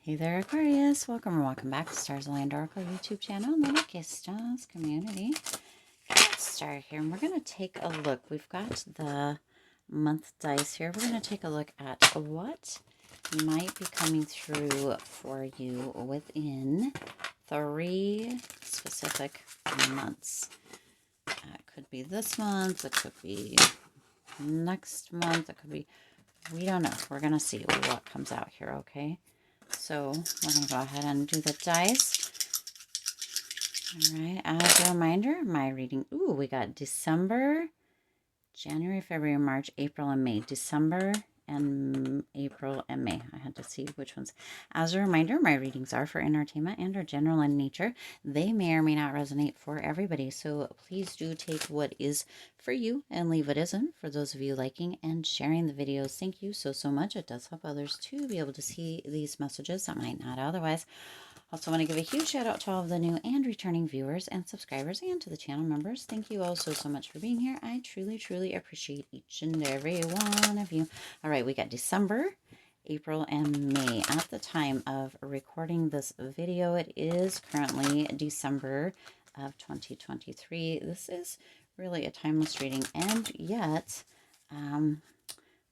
Hey there, Aquarius. Welcome or welcome back to Stars Aligned Oracle YouTube channel and the luckystars community. Let's start here, and we're going to take a look. We've got the month dice here. We're going to take a look at what might be coming through for you within 3 specific months. It could be this month. It could be next month. It could be, we don't know. We're going to see what comes out here, okay? So we're going to go ahead and do the dice. All right, as a reminder, my reading, we got December, January, February, March, April, and May. December and April and May. I had to see which ones. As a reminder, my readings are for entertainment and are general in nature. They may or may not resonate for everybody, so please do take what is for you and leave what isn't. For those of you liking and sharing the videos, thank you so much. It does help others to be able to see these messages that might not otherwise. Also want to give a huge shout out to all of the new and returning viewers and subscribers, and to the channel members. Thank you all so much for being here. I truly appreciate each and every one of you. All right, we got December, April, and May. At the time of recording this video, it is currently December of 2023. This is really a timeless reading, and yet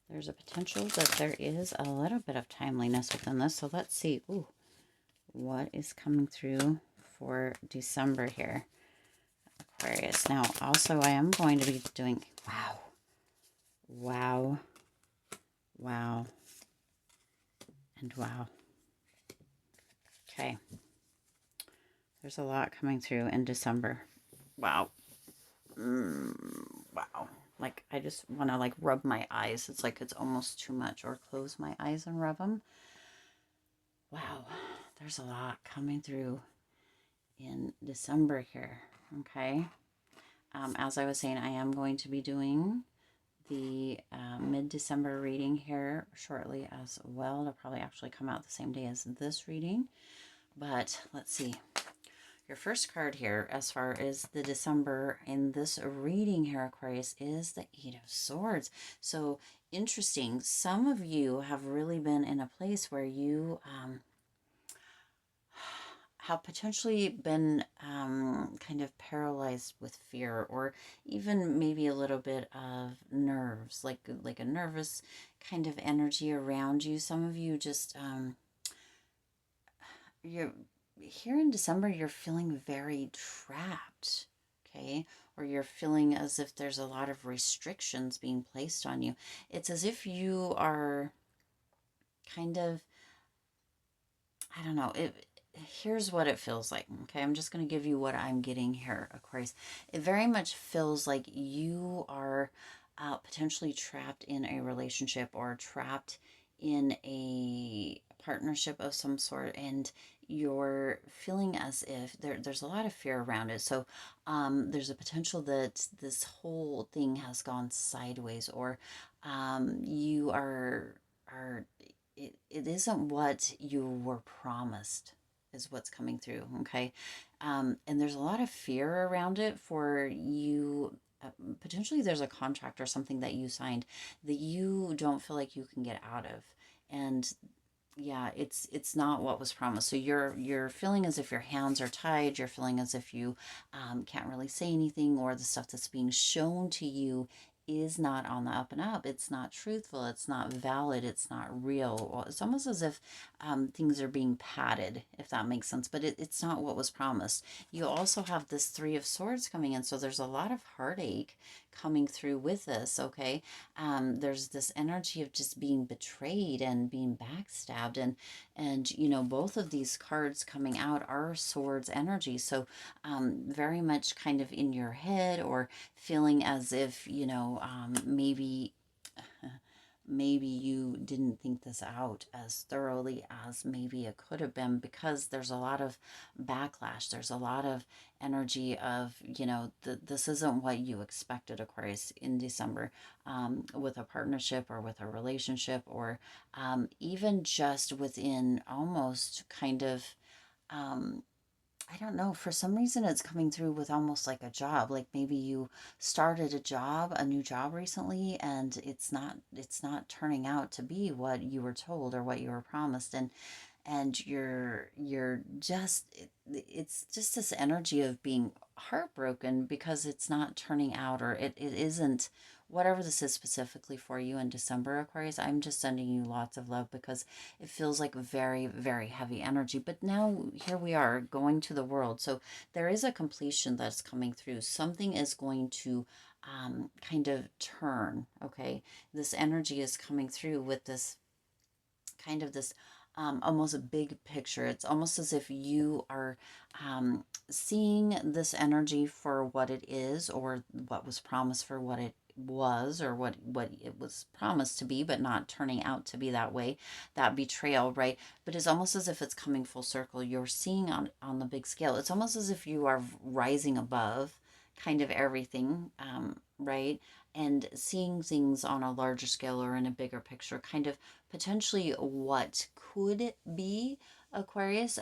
there's a potential that there is a little bit of timeliness within this. So let's see. What is coming through for December here, Aquarius. Now, also, I am going to be doing, wow, and wow. Okay. There's a lot coming through in December. Wow. Wow. Like, I just want to, rub my eyes. It's like it's almost too much. Or close my eyes and rub them. Wow. There's a lot coming through in December here. Okay. As I was saying, I am going to be doing the mid-December reading here shortly as well. It'll probably actually come out the same day as this reading. But let's see. Your first card here, as far as the December in this reading here, Aquarius, is the 8 of Swords. So interesting. Some of you have really been in a place where you have potentially been kind of paralyzed with fear, or even maybe a little bit of nerves, like a nervous kind of energy around you. Some of you just you're here in December, you're feeling very trapped, okay? Or you're feeling as if there's a lot of restrictions being placed on you. It's as if you are kind of, I don't know, here's what it feels like, okay? I'm just going to give you what I'm getting here, Aquarius. It very much feels like you are potentially trapped in a relationship or trapped in a partnership of some sort, and you're feeling as if there's a lot of fear around it. So there's a potential that this whole thing has gone sideways, or you are it isn't what you were promised, is what's coming through, okay? And there's a lot of fear around it for you. Potentially there's a contract or something that you signed that you don't feel like you can get out of. And yeah, it's not what was promised. So you're feeling as if your hands are tied. You're feeling as if you can't really say anything, or the stuff that's being shown to you is not on the up and up. It's not truthful. It's not valid. It's not real. It's almost as if things are being padded, if that makes sense. But it's not what was promised. You also have this 3 of Swords coming in. So there's a lot of heartache coming through with this, okay? There's this energy of just being betrayed and being backstabbed. And you know, both of these cards coming out are Swords energy. So very much kind of in your head, or feeling as if, you know, maybe you didn't think this out as thoroughly as maybe it could have been, because there's a lot of backlash. There's a lot of energy of, you know, this isn't what you expected, Aquarius, in December, with a partnership or with a relationship, or even just within almost kind of I don't know, for some reason it's coming through with almost like a job. Like maybe you started a new job recently, and it's not turning out to be what you were told or what you were promised. and you're just it's just this energy of being heartbroken because it's not turning out, or it isn't whatever this is specifically for you in December, Aquarius. I'm just sending you lots of love because it feels like very, very heavy energy. But now here we are going to the world. So there is a completion that's coming through. Something is going to kind of turn. Okay. This energy is coming through with this kind of this almost a big picture. It's almost as if you are seeing this energy for what it is, or what was promised for what it was, or what it was promised to be, but not turning out to be that way. That betrayal, right? But it's almost as if it's coming full circle. You're seeing on the big scale. It's almost as if you are rising above kind of everything, right? And seeing things on a larger scale or in a bigger picture, kind of potentially what could be, Aquarius,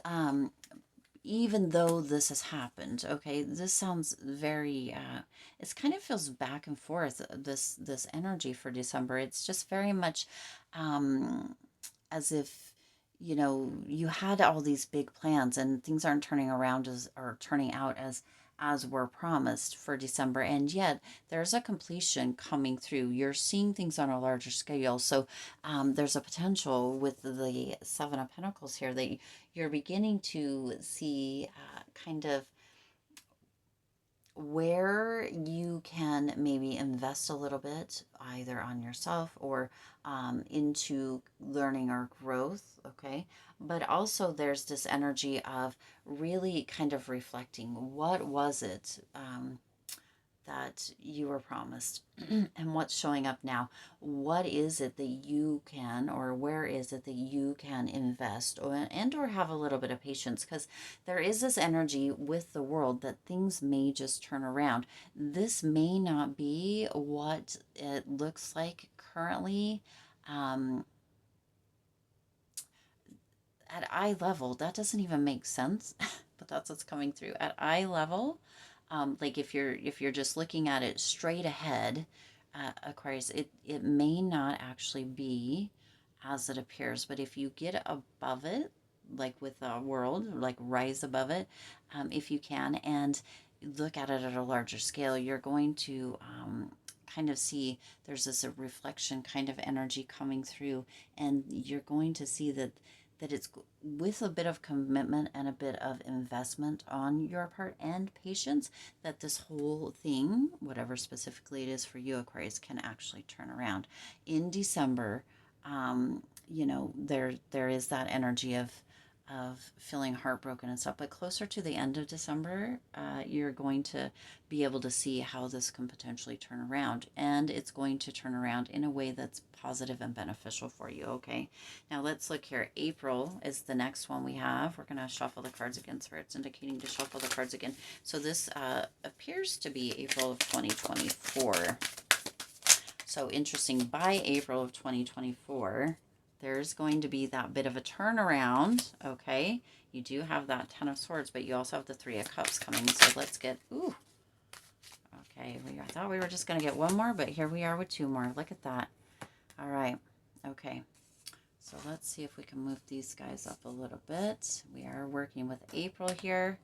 even though this has happened. Okay, this sounds very it kind of feels back and forth, this energy for December. It's just very much as if, you had all these big plans and things aren't turning around as, or turning out as were promised for December, and yet there's a completion coming through. You're seeing things on a larger scale. So there's a potential with the Seven of Pentacles here that you're beginning to see kind of where you can maybe invest a little bit either on yourself or into learning or growth. Okay, but also there's this energy of really kind of reflecting, what was it that you were promised and what's showing up now? What is it that you can, or where is it that you can invest, or have a little bit of patience? Because there is this energy with the world that things may just turn around. This may not be what it looks like currently. um, at eye level, that doesn't even make sense, but that's what's coming through at eye level. Like if you're just looking at it straight ahead, Aquarius, it may not actually be as it appears. But if you get above it, like with the world, like rise above it, if you can, and look at it at a larger scale, you're going to kind of see there's this a reflection kind of energy coming through, and you're going to see that it's with a bit of commitment and a bit of investment on your part and patience, that this whole thing, whatever specifically it is for you, Aquarius, can actually turn around in December. There is that energy of feeling heartbroken and stuff, but closer to the end of December, you're going to be able to see how this can potentially turn around, and it's going to turn around in a way that's positive and beneficial for you. Okay, now let's look here. April is the next one we have. We're going to shuffle the cards again. Spirit's indicating to shuffle the cards again. So this appears to be April of 2024. So interesting. By April of 2024, there's going to be that bit of a turnaround. Okay, you do have that Ten of Swords, but you also have the Three of Cups coming. So let's get, ooh, okay, I thought we were just going to get one more, but here we are with two more. Look at that. All right, okay, so let's see if we can move these guys up a little bit. We are working with April here.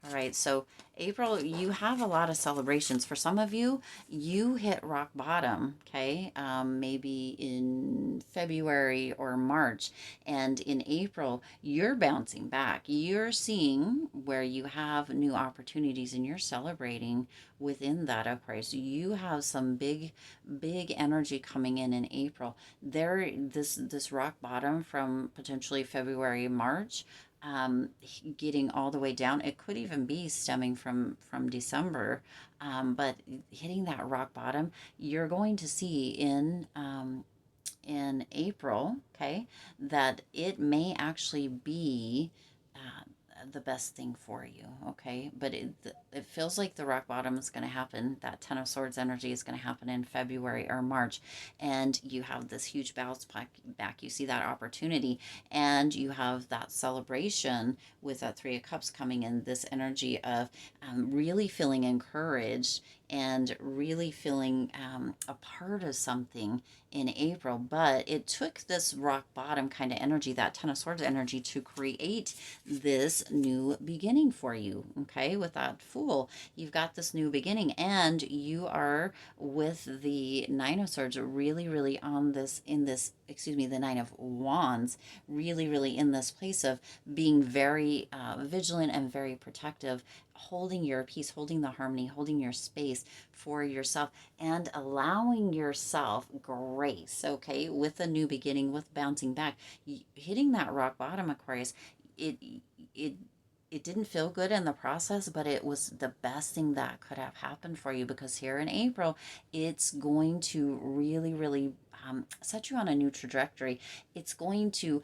All right, so April, you have a lot of celebrations. For some of you, you hit rock bottom, okay? Maybe in February or March. And in April, you're bouncing back. You're seeing where you have new opportunities, and you're celebrating within that, Aquarius. You have some big, big energy coming in April. This rock bottom from potentially February, March, getting all the way down. It could even be stemming from December, but hitting that rock bottom, you're going to see in April, okay, that it may actually be the best thing for you, okay? But it feels like the rock bottom is going to happen. That Ten of Swords energy is going to happen in February or March, and you have this huge bounce back. You see that opportunity, and you have that celebration with that Three of Cups coming in. This energy of really feeling encouraged and really feeling a part of something in April. But it took this rock bottom kind of energy, that Ten of Swords energy, to create this new beginning for you. Okay, with that Fool, you've got this new beginning, and you are with the Nine of Swords really, really on this, in this, excuse me, the Nine of Wands, really, really in this place of being very vigilant and very protective, holding your peace, holding the harmony, holding your space for yourself, and allowing yourself grace, okay, with a new beginning, with bouncing back. Hitting that rock bottom, Aquarius, it it it didn't feel good in the process, but it was the best thing that could have happened for you, because here in April, it's going to really, really set you on a new trajectory. It's going to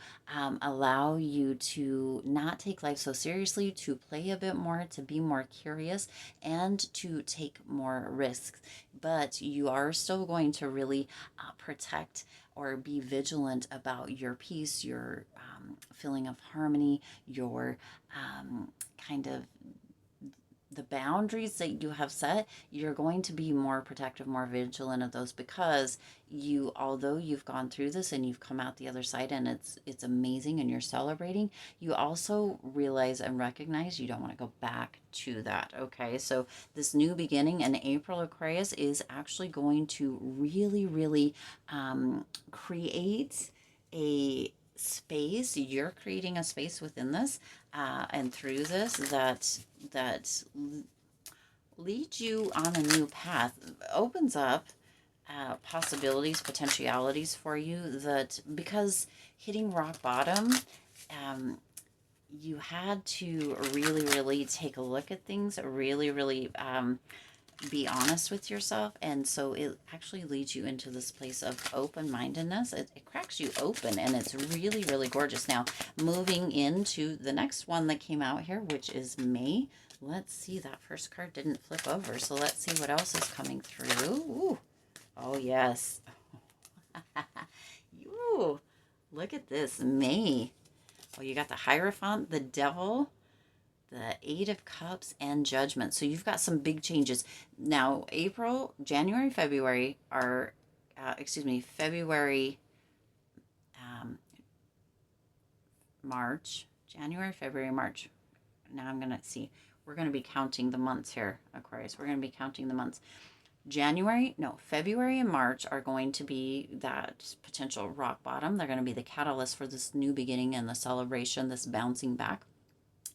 allow you to not take life so seriously, to play a bit more, to be more curious, and to take more risks. But you are still going to really protect or be vigilant about your peace, your feeling of harmony, your kind of the boundaries that you have set. You're going to be more protective, more vigilant of those, because you, although you've gone through this and you've come out the other side and it's amazing and you're celebrating, you also realize and recognize you don't want to go back to that. Okay, so this new beginning in April, Aquarius, is actually going to really, really create a space. You're creating a space within this and through this that leads you on a new path, opens up possibilities, potentialities for you, that because hitting rock bottom, um, you had to really, really take a look at things, really, really be honest with yourself. And so it actually leads you into this place of open-mindedness. It cracks you open, and it's really, really gorgeous. Now, moving into the next one that came out here, which is May. Let's see, that first card didn't flip over, so let's see what else is coming through. Ooh. Oh, yes. Ooh, look at this, May. Oh, you got the Hierophant, the Devil, the Eight of Cups, and Judgment. So you've got some big changes. Now, April, January, February are, February, um, March, January, February, March. Now I'm going to see. We're going to be counting the months here, Aquarius. We're going to be counting the months. February and March are going to be that potential rock bottom. They're going to be the catalyst for this new beginning and the celebration, this bouncing back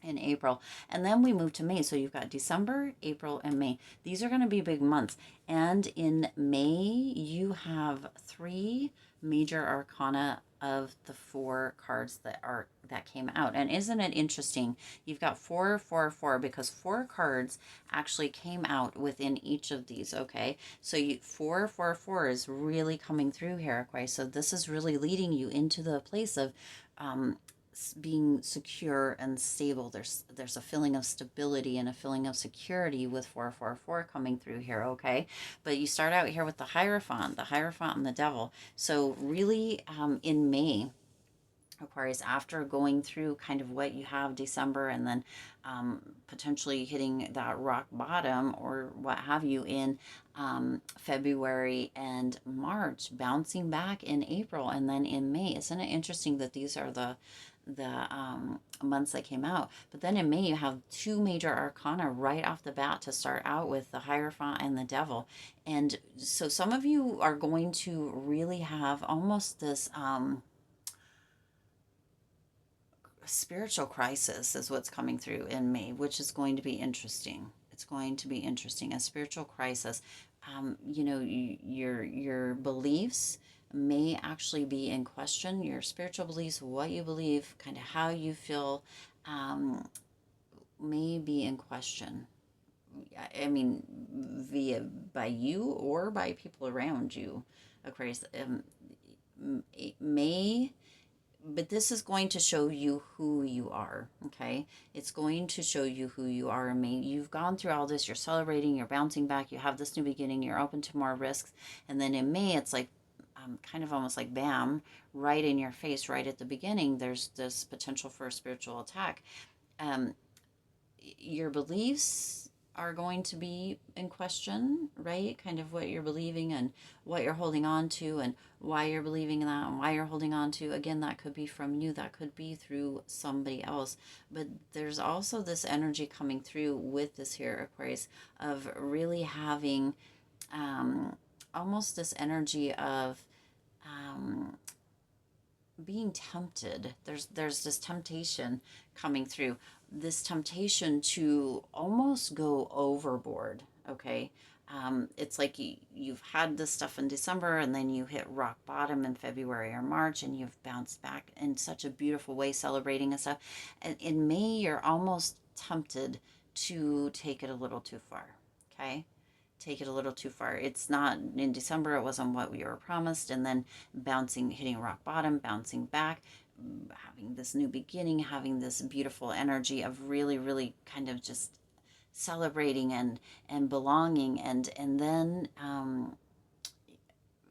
in April. And then we move to May. So you've got December, April, and May. These are going to be big months. And in May, you have three major arcana of the four cards that came out. And isn't it interesting? You've got 4, 4, 4, because four cards actually came out within each of these. Okay, so 4, 4, 4 is really coming through here. Okay, so this is really leading you into the place of being secure and stable. There's a feeling of stability and a feeling of security with 4, 4, 4 coming through here. Okay, but you start out here with the Hierophant, and the Devil. So really, in May, Aquarius, after going through kind of what you have December, and then potentially hitting that rock bottom or what have you in February and March, bouncing back in April, and then in May. Isn't it interesting that these are the months that came out? But then in May, you have two major arcana right off the bat to start out with, the Hierophant and the Devil. And so some of you are going to really have almost this spiritual crisis is what's coming through in May, which is going to be interesting. It's going to be interesting. A spiritual crisis. Your beliefs may actually be in question. Your spiritual beliefs, what you believe, kind of how you feel, may be in question. I mean, by you or by people around you, Aquarius. It may, but this is going to show you who you are. Okay, it's going to show you who you are. I mean, you've gone through all this, you're celebrating, you're bouncing back, you have this new beginning, you're open to more risks. And then in May, it's like kind of almost like bam, right in your face, right at the beginning, there's this potential for a spiritual attack. Your beliefs are going to be in question, right? Kind of what you're believing and what you're holding on to and why you're believing in that and why you're holding on to. Again, that could be from you, that could be through somebody else. But there's also this energy coming through with this here, Aquarius, of really having almost this energy of being tempted. There's this temptation coming through, this temptation to almost go overboard. Okay. It's like you've had this stuff in December and then you hit rock bottom in February or March and you've bounced back in such a beautiful way, celebrating and stuff. And in May, you're almost tempted to take it a little too far. Okay. Take it a little too far. It's not in December, it wasn't what we were promised, and then bouncing, hitting rock bottom, bouncing back, having this new beginning, having this beautiful energy of really, really kind of just celebrating and belonging, and then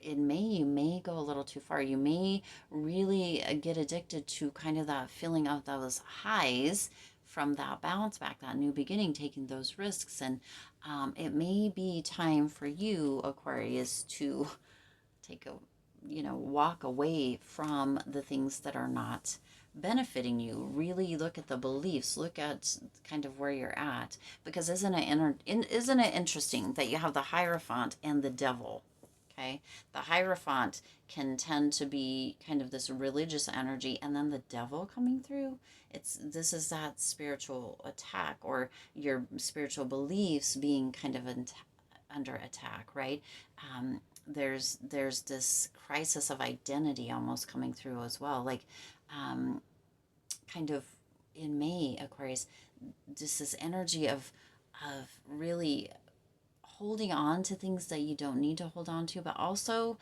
in May, you may go a little too far. You may really get addicted to kind of that feeling of those highs from that bounce back, that new beginning, taking those risks. And it may be time for you, Aquarius, to take a, walk away from the things that are not benefiting you. Really look at the beliefs, look at kind of where you're at. Because isn't it interesting that you have the Hierophant and the Devil? Okay. The Hierophant can tend to be kind of this religious energy, and then the devil coming through. This is that spiritual attack, or your spiritual beliefs being kind of under attack, right? There's this crisis of identity almost coming through as well, like kind of in May, Aquarius, just this energy of really holding on to things that you don't need to hold on to, but also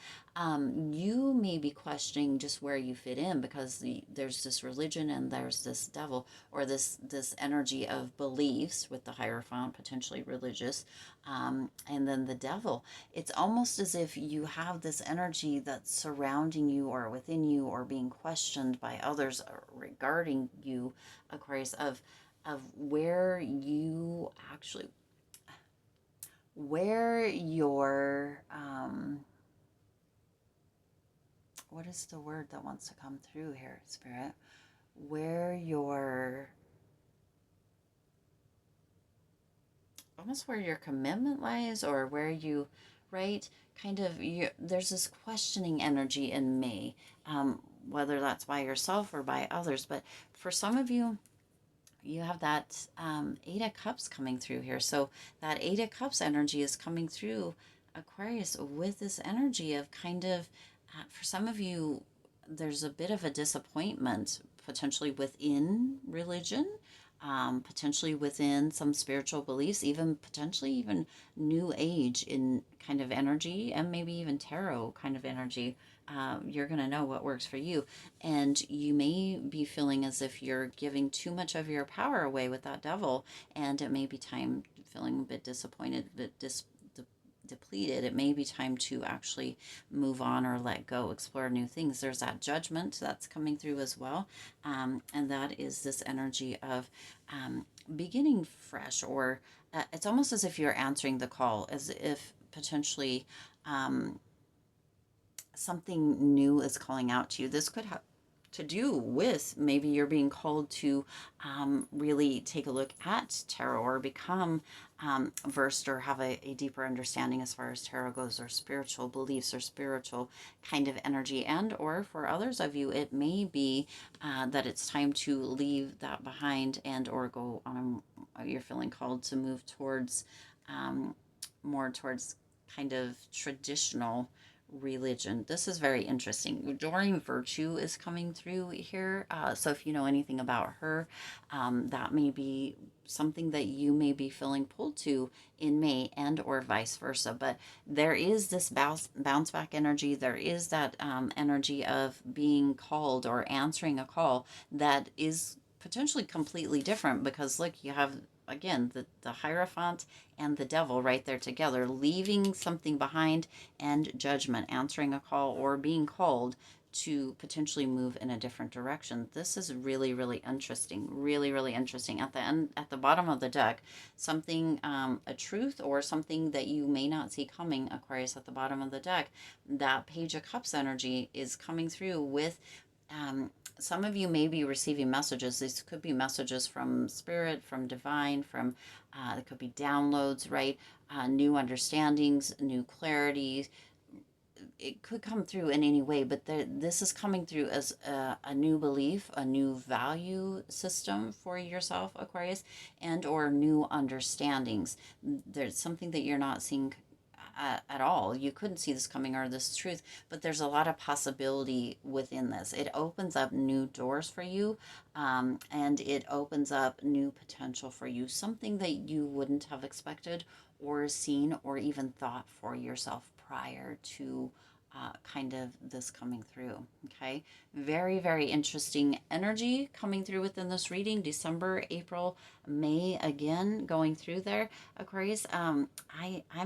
you may be questioning just where you fit in, because there's this religion and there's this devil, or this energy of beliefs with the Hierophant, potentially religious, and then the devil. It's almost as if you have this energy that's surrounding you or within you or being questioned by others regarding you, Aquarius, of where your what is the word that wants to come through here, Spirit? Where your almost where your commitment lies, or where you, right, kind of there's this questioning energy in May, whether that's by yourself or by others. But for some of you, you have that Eight of Cups coming through here. So that Eight of Cups energy is coming through, Aquarius, with this energy of kind of, for some of you, there's a bit of a disappointment potentially within religion, potentially within some spiritual beliefs, even potentially even new age in kind of energy, and maybe even tarot kind of energy. You're going to know what works for you. And you may be feeling as if you're giving too much of your power away with that devil, and it may be time, feeling a bit disappointed, a bit depleted. It may be time to actually move on or let go, explore new things. There's that Judgment that's coming through as well. And that is this energy of beginning fresh, or it's almost as if you're answering the call, as if potentially something new is calling out to you. This could have to do with maybe you're being called to really take a look at tarot, or become versed, or have a deeper understanding as far as tarot goes, or spiritual beliefs, or spiritual kind of energy. And or for others of you, it may be that it's time to leave that behind, and or go on you're feeling called to move towards more towards kind of traditional religion. This is very interesting. Doreen Virtue is coming through here. So if you know anything about her, that may be something that you may be feeling pulled to in May, and or vice versa. But there is this bounce back energy. There is that energy of being called, or answering a call, that is potentially completely different, because look, you have again the Hierophant and the devil right there together, leaving something behind, and Judgment, answering a call or being called to potentially move in a different direction. This is really, really interesting. Really, really interesting. At the end, at the bottom of the deck, something, a truth or something that you may not see coming, Aquarius, at the bottom of the deck. That Page of Cups energy is coming through with, some of you may be receiving messages. These could be messages from spirit, from divine, from, it could be downloads, right? New understandings, new clarity. It could come through in any way, but this is coming through as a new belief, a new value system for yourself, Aquarius, and or new understandings. There's something that you're not seeing at all. You couldn't see this coming or this truth, but there's a lot of possibility within this. It opens up new doors for you, and it opens up new potential for you, something that you wouldn't have expected or seen or even thought for yourself prior to kind of this coming through. Okay, very, very interesting energy coming through within this reading. December, April, May, again going through there, Aquarius. I'm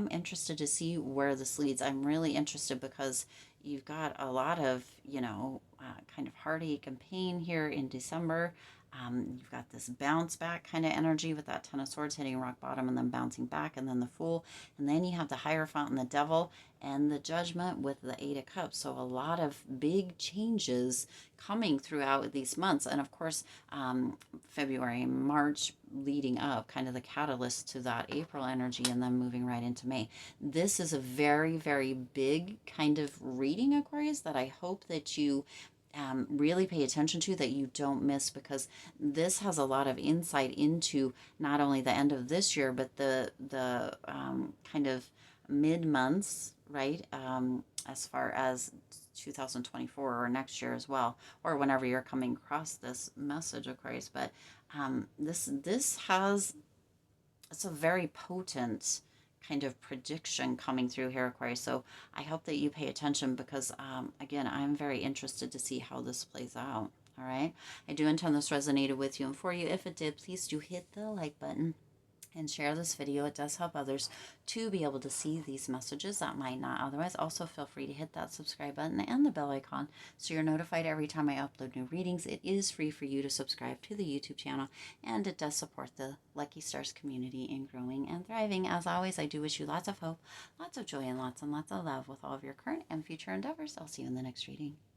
interested to see where this leads. I'm really interested because you've got a lot of, kind of heartache and pain here in December. You've got this bounce back kind of energy with that Ten of Swords hitting rock bottom and then bouncing back, and then the Fool, and then you have the Hierophant and the Devil, and the Judgment with the Eight of Cups. So a lot of big changes coming throughout these months, and of course, February and March leading up, kind of the catalyst to that April energy, and then moving right into May. This is a very, very big kind of reading, Aquarius, that I hope that you really pay attention to, that you don't miss, because this has a lot of insight into not only the end of this year, but the kind of mid months, right? As far as 2024 or next year as well, or whenever you're coming across this message, Aquarius. But this has, it's a very potent kind of prediction coming through here, Aquarius. So I hope that you pay attention, because again, I'm very interested to see how this plays out. All right, I do intend this resonated with you and for you. If it did, please do hit the like button and share this video. It does help others to be able to see these messages that might not otherwise. Also, feel free to hit that subscribe button and the bell icon so you're notified every time I upload new readings. It is free for you to subscribe to the YouTube channel, and it does support the Lucky Stars community in growing and thriving. As always, I do wish you lots of hope, lots of joy, and lots of love with all of your current and future endeavors. I'll see you in the next reading.